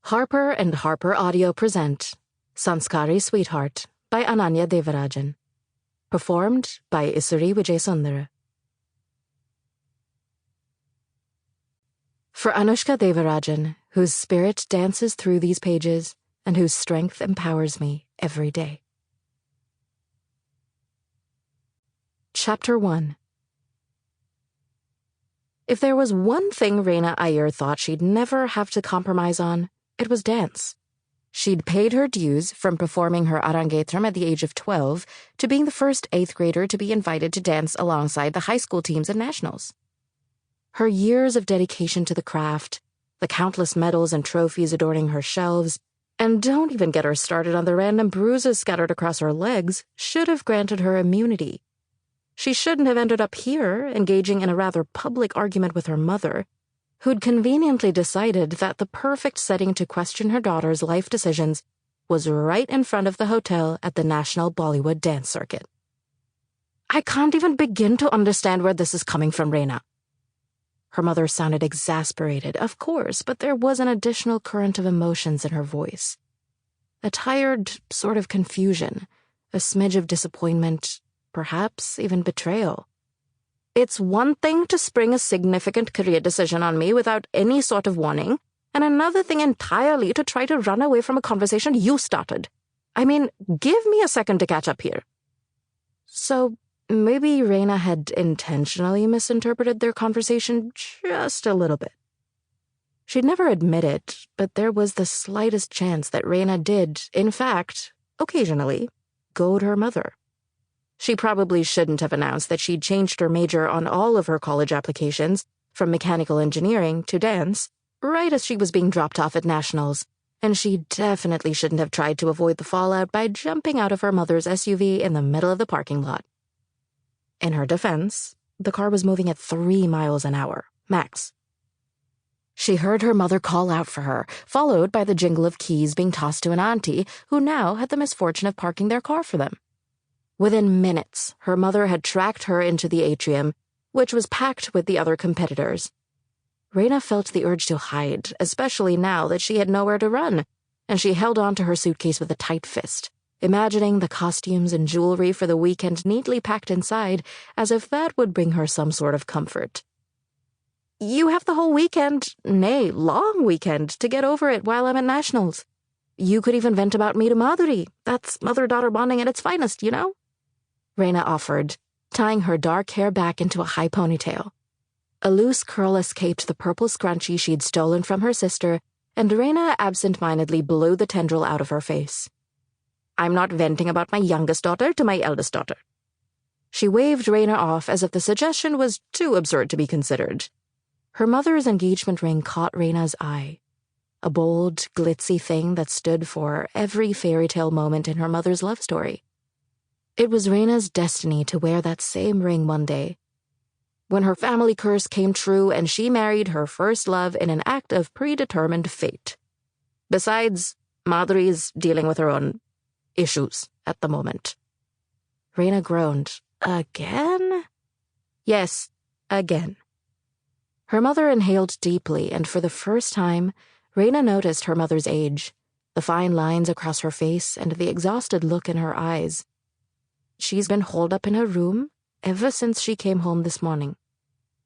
Harper and HarlequinAudio present Sanskari Sweetheart by Ananya Devarajan. Performed by Isuri Wijesundara. For Anushka Devarajan, whose spirit dances through these pages and whose strength empowers me every day. Chapter 1. If there was one thing Raina Iyer thought she'd never have to compromise on, it was dance. She'd paid her dues from performing her arangetram at the age of 12 to being the first 8th grader to be invited to dance alongside the high school teams at nationals. Her years of dedication to the craft, the countless medals and trophies adorning her shelves, and don't even get her started on the random bruises scattered across her legs, should have granted her immunity. She shouldn't have ended up here, engaging in a rather public argument with her mother, who'd conveniently decided that the perfect setting to question her daughter's life decisions was right in front of the hotel at the National Bollywood dance circuit. I can't even begin to understand where this is coming from, Raina. Her mother sounded exasperated, of course, but there was an additional current of emotions in her voice. A tired sort of confusion, a smidge of disappointment, perhaps even betrayal. It's one thing to spring a significant career decision on me without any sort of warning, and another thing entirely to try to run away from a conversation you started. I mean, give me a second to catch up here. So maybe Raina had intentionally misinterpreted their conversation just a little bit. She'd never admit it, but there was the slightest chance that Raina did, in fact, occasionally, goad her mother. She probably shouldn't have announced that she'd changed her major on all of her college applications, from mechanical engineering to dance, right as she was being dropped off at nationals, and she definitely shouldn't have tried to avoid the fallout by jumping out of her mother's SUV in the middle of the parking lot. In her defense, the car was moving at 3 miles an hour, max. She heard her mother call out for her, followed by the jingle of keys being tossed to an auntie who now had the misfortune of parking their car for them. Within minutes, her mother had tracked her into the atrium, which was packed with the other competitors. Raina felt the urge to hide, especially now that she had nowhere to run, and she held on to her suitcase with a tight fist, imagining the costumes and jewelry for the weekend neatly packed inside, as if that would bring her some sort of comfort. You have the whole weekend, nay, long weekend, to get over it while I'm at nationals. You could even vent about me to Madhuri. That's mother-daughter bonding at its finest, you know? Raina offered, tying her dark hair back into a high ponytail. A loose curl escaped the purple scrunchie she'd stolen from her sister, and Raina absent-mindedly blew the tendril out of her face. I'm not venting about my youngest daughter to my eldest daughter. She waved Raina off as if the suggestion was too absurd to be considered. Her mother's engagement ring caught Raina's eye, a bold, glitzy thing that stood for every fairy tale moment in her mother's love story. It was Raina's destiny to wear that same ring one day, when her family curse came true and she married her first love in an act of predetermined fate. Besides, Madhuri's dealing with her own issues at the moment. Raina groaned. Again? Yes, again. Her mother inhaled deeply, and for the first time, Raina noticed her mother's age, the fine lines across her face and the exhausted look in her eyes. She's been holed up in her room ever since she came home this morning.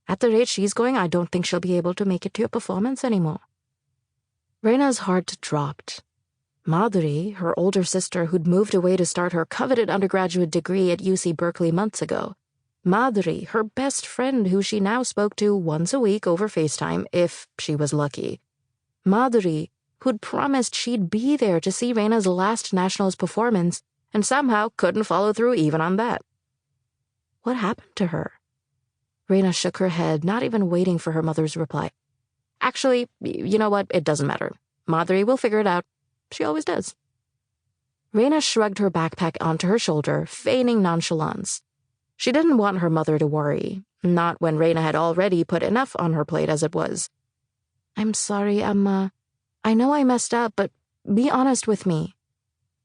At the rate she's going, I don't think she'll be able to make it to your performance anymore. Raina's heart dropped. Madhuri, her older sister who'd moved away to start her coveted undergraduate degree at UC Berkeley months ago. Madhuri, her best friend who she now spoke to once a week over FaceTime, if she was lucky. Madhuri, who'd promised she'd be there to see Raina's last nationals performance, and somehow couldn't follow through even on that. What happened to her? Raina shook her head, not even waiting for her mother's reply. Actually, you know what? It doesn't matter. Madhuri will figure it out. She always does. Raina shrugged her backpack onto her shoulder, feigning nonchalance. She didn't want her mother to worry, not when Raina had already put enough on her plate as it was. I'm sorry, Amma. I know I messed up, but be honest with me.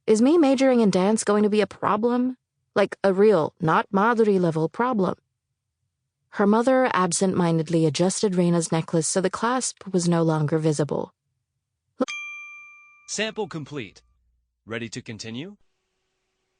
Is me majoring in dance going to be a problem? Like a real, not Madhuri-level problem? Her mother absent-mindedly adjusted Raina's necklace so the clasp was no longer visible. Sample complete. Ready to continue?